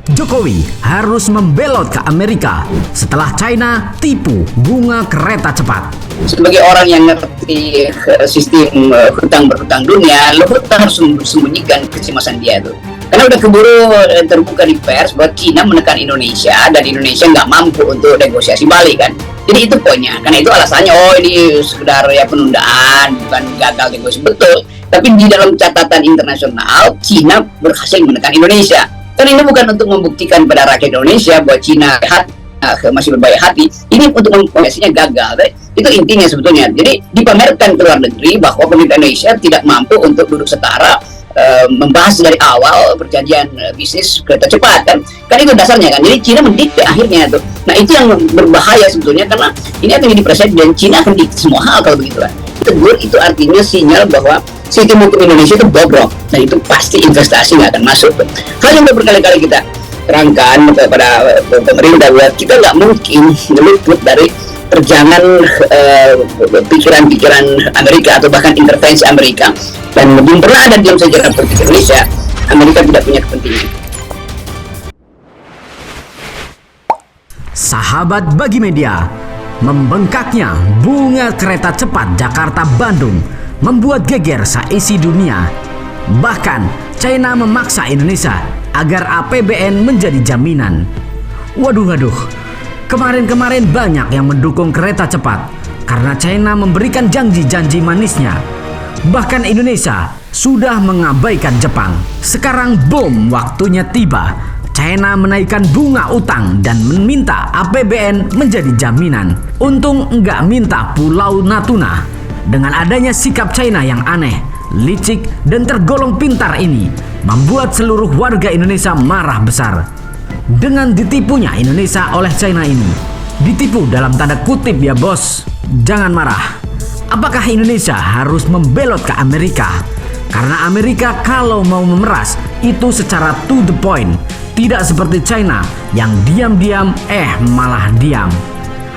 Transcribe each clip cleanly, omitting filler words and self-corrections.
Jokowi harus membelot ke Amerika setelah China tipu bunga kereta cepat. Sebagai orang yang ngerti sistem hutang berhutang dunia, Luhut harus sembunyikan kecemasan dia tuh. Karena udah keburu terbuka di pers bahwa Cina menekan Indonesia dan Indonesia nggak mampu untuk negosiasi balik kan. Jadi itu poinnya. Karena itu alasannya, oh ini sekedar ya penundaan, bukan gagal negosiasi betul. Tapi di dalam catatan internasional, Cina berhasil menekan Indonesia. Dan ini bukan untuk membuktikan pada rakyat Indonesia bahwa Cina masih berbaik hati. Ini untuk mempromosinya gagal. Itu intinya sebetulnya. Jadi dipamerkan ke luar negeri bahwa pemerintah Indonesia tidak mampu untuk duduk setara membahas dari awal perjanjian bisnis kereta cepat kan itu dasarnya kan. Jadi Cina mendikte akhirnya tuh. Nah itu yang berbahaya sebetulnya, karena ini akan jadi presiden. Cina akan dikte semua hal kalau begitu kan. Tegur itu artinya sinyal bahwa sistem hukum Indonesia itu bobrok, dan itu pasti investasi nggak akan masuk. Hal yang berkali-kali kita terangkan kepada pemerintah bahwa kita nggak mungkin meliput dari perjalanan pikiran-pikiran Amerika atau bahkan intervensi Amerika, dan belum pernah ada dalam sejarah politik Indonesia Amerika tidak punya kepentingan. Sahabat Bagi Media, membengkaknya bunga kereta cepat Jakarta-Bandung membuat geger seisi dunia. Bahkan China memaksa Indonesia agar APBN menjadi jaminan. Waduh, kemarin-kemarin banyak yang mendukung kereta cepat karena China memberikan janji-janji manisnya. Bahkan Indonesia sudah mengabaikan Jepang. Sekarang bom waktunya tiba. China menaikkan bunga utang dan meminta APBN menjadi jaminan. Untung enggak minta Pulau Natuna. Dengan adanya sikap China yang aneh, licik, dan tergolong pintar ini membuat seluruh warga Indonesia marah besar. Dengan ditipunya Indonesia oleh China ini, ditipu dalam tanda kutip ya bos, jangan marah. Apakah Indonesia harus membelot ke Amerika? Karena Amerika kalau mau memeras itu secara to the point, tidak seperti China yang diam-diam malah diam.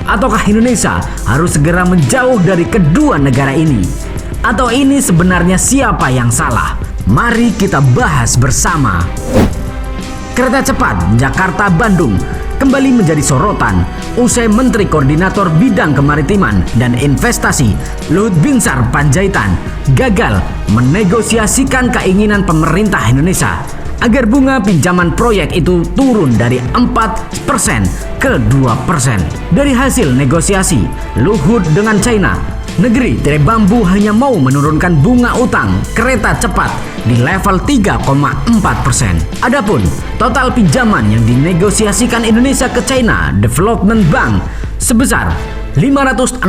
Ataukah Indonesia harus segera menjauh dari kedua negara ini? Atau ini sebenarnya siapa yang salah? Mari kita bahas bersama. Kereta cepat Jakarta-Bandung kembali menjadi sorotan usai Menteri Koordinator Bidang Kemaritiman dan Investasi Luhut Binsar Panjaitan gagal menegosiasikan keinginan pemerintah Indonesia agar bunga pinjaman proyek itu turun dari 4% ke 2%. Dari hasil negosiasi Luhut dengan China, negeri tirai bambu hanya mau menurunkan bunga utang kereta cepat di level 3,4%. Adapun total pinjaman yang dinegosiasikan Indonesia ke China Development Bank sebesar 560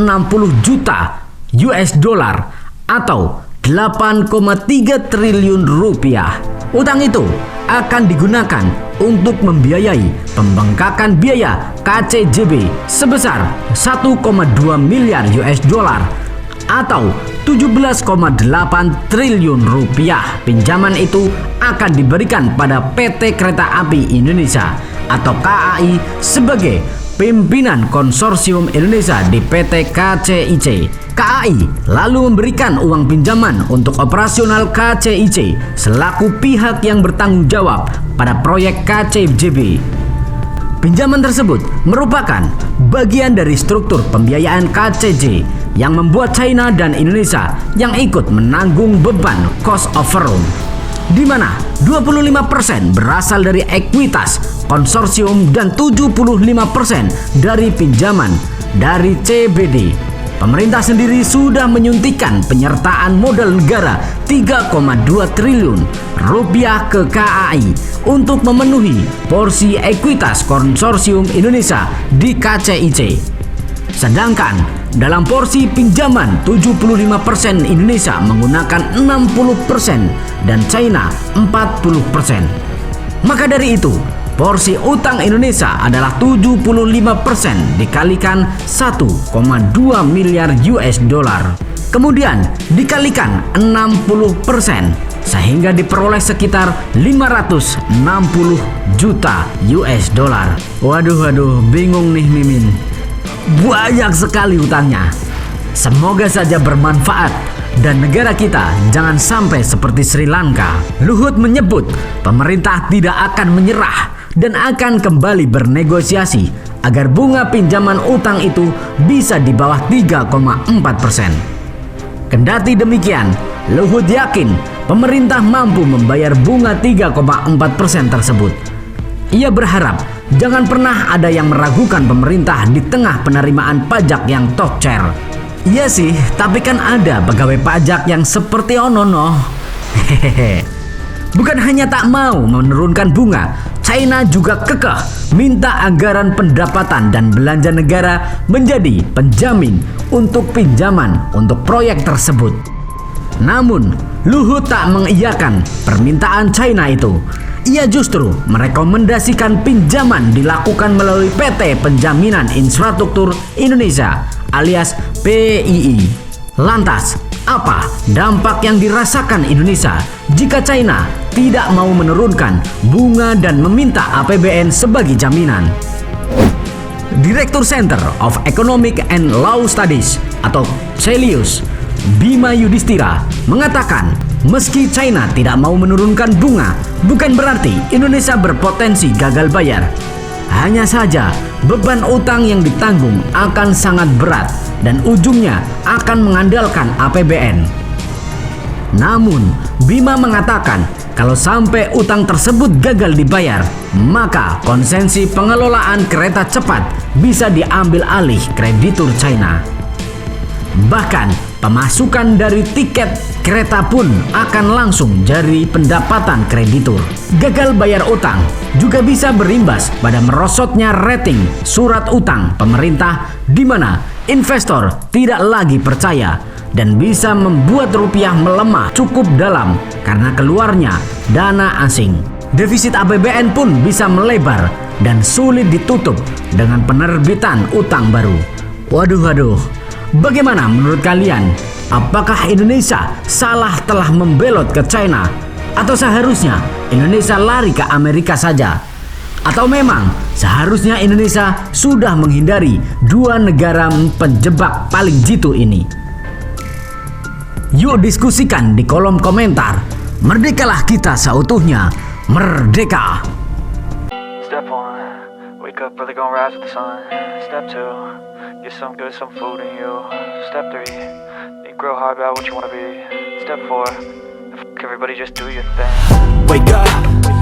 juta US dollar atau 8,3 triliun rupiah. Utang itu akan digunakan untuk membiayai pembengkakan biaya KCJB sebesar 1,2 miliar US dollar atau 17,8 triliun rupiah. Pinjaman itu akan diberikan pada PT Kereta Api Indonesia atau KAI sebagai pimpinan konsorsium Indonesia di PT KCIC. KAI lalu memberikan uang pinjaman untuk operasional KCIC selaku pihak yang bertanggung jawab pada proyek KCJB. Pinjaman tersebut merupakan bagian dari struktur pembiayaan KCJ yang membuat China dan Indonesia yang ikut menanggung beban cost overrun, di mana 25% berasal dari ekuitas konsorsium dan 75% dari pinjaman dari CBD. Pemerintah sendiri sudah menyuntikkan penyertaan modal negara 3,2 triliun rupiah ke KAI untuk memenuhi porsi ekuitas konsorsium Indonesia di KCIC. Sedangkan dalam porsi pinjaman 75% Indonesia menggunakan 60% dan China 40%. Maka dari itu, porsi utang Indonesia adalah 75% dikalikan 1,2 miliar US dollar. Kemudian dikalikan 60% sehingga diperoleh sekitar 560 juta US dollar. Waduh, bingung nih Mimin. Banyak sekali utangnya. Semoga saja bermanfaat dan negara kita jangan sampai seperti Sri Lanka. Luhut menyebut pemerintah tidak akan menyerah dan akan kembali bernegosiasi agar bunga pinjaman utang itu bisa di bawah 3,4%. Kendati demikian, Luhut yakin pemerintah mampu membayar bunga 3,4% tersebut. Ia berharap jangan pernah ada yang meragukan pemerintah di tengah penerimaan pajak yang tokcer. Iya sih, tapi kan ada pegawai pajak yang seperti Onono. Hehehe. Bukan hanya tak mau menurunkan bunga, China juga kekeh minta anggaran pendapatan dan belanja negara menjadi penjamin untuk pinjaman untuk proyek tersebut. Namun, Luhut tak mengiyakan permintaan China itu. Ia justru merekomendasikan pinjaman dilakukan melalui PT Penjaminan Infrastruktur Indonesia alias PII. Lantas, apa dampak yang dirasakan Indonesia jika China tidak mau menurunkan bunga dan meminta APBN sebagai jaminan? Direktur Center of Economic and Law Studies atau CELIUS, Bima Yudhistira, mengatakan meski China tidak mau menurunkan bunga, bukan berarti Indonesia berpotensi gagal bayar. Hanya saja beban utang yang ditanggung akan sangat berat dan ujungnya akan mengandalkan APBN. Namun, Bima mengatakan kalau sampai utang tersebut gagal dibayar, maka konsensi pengelolaan kereta cepat bisa diambil alih kreditur China. Bahkan, pemasukan dari tiket kereta pun akan langsung jadi pendapatan kreditur. Gagal bayar utang juga bisa berimbas pada merosotnya rating surat utang pemerintah, di mana investor tidak lagi percaya dan bisa membuat rupiah melemah cukup dalam karena keluarnya dana asing. Defisit APBN pun bisa melebar dan sulit ditutup dengan penerbitan utang baru. Waduh. Bagaimana menurut kalian? Apakah Indonesia salah telah membelot ke China? Atau seharusnya Indonesia lari ke Amerika saja? Atau memang seharusnya Indonesia sudah menghindari dua negara penjebak paling jitu ini? Yuk diskusikan di kolom komentar. Merdekalah kita seutuhnya. Merdeka! Step 1, wake up early, gonna rise with the sun. Step 2, get some good, some food in you. Step 3, think real hard about what you wanna be. Step 4, everybody just do your thing. Wake up,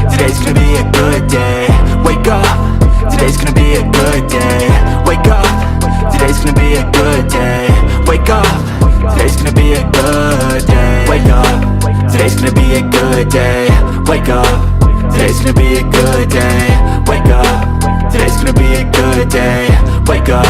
today's gonna be a good day. Wake up, today's gonna be a good day. Wake up, today's gonna be a good day. Wake up, today's gonna be a good day. Wake up, today's gonna be a good day. Wake up, today's gonna be a good day. Wake up, today's gonna be a good day. Wake up,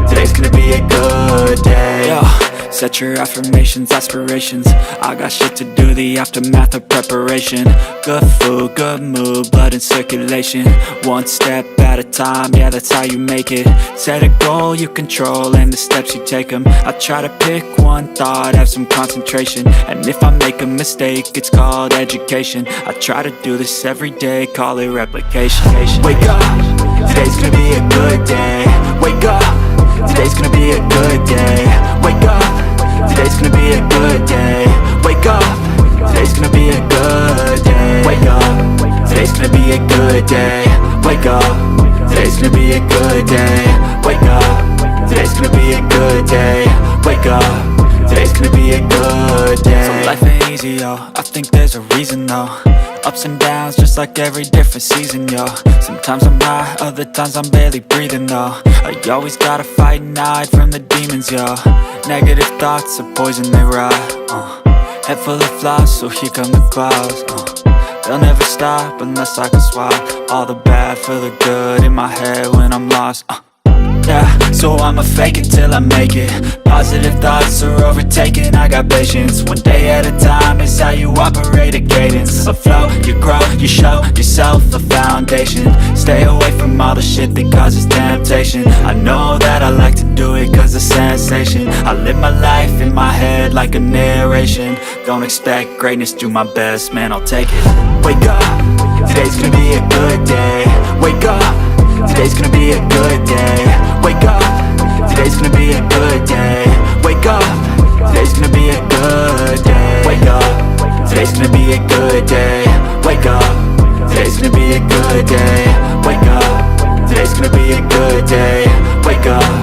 today's gonna be a good day. Yo, set your affirmations, aspirations. I got shit to do, the aftermath of preparation. Good food, good mood, blood in circulation. One step at a time, yeah, that's how you make it. Set a goal you control and the steps you take them. I try to pick one thought, have some concentration. And if I make a mistake, it's called education. I try to do this every day, call it replication. Wake up, today's gonna be a good day. Wake up, today's gonna be a good day. Wake up, today's gonna be a good day. Wake up, today's gonna be a good day. Wake up, today's gonna be a good day. Wake up, today's gonna be a good day. Wake up, today's gonna be a good day. Wake up, today's gonna be a good day. So life ain't easy, yo, I think there's a reason though. Ups and downs, just like every different season, yo. Sometimes I'm high, other times I'm barely breathing, though. I always gotta fight and hide from the demons, yo. Negative thoughts are poison, they rot. Head full of flies, so here come the clouds. They'll never stop unless I can swap all the bad for the good in my head when I'm lost. Yeah, so I'ma fake it till I make it. Positive thoughts are overtaken, I got patience. One day at a time is how you operate a cadence. A flow, you grow, you show yourself a foundation. Stay away from all the shit that causes temptation. I know that I like to do it cause it's sensation. I live my life in my head like a narration. Don't expect greatness, do my best, man, I'll take it. Wake up, today's gonna be a good day. Wake up, today's gonna be a good day. Wake up, today's gonna be a good day. Wake up, today's gonna be a good day. Wake up, today's gonna be a good day. Wake up, today's gonna be a good day. day. Wake up,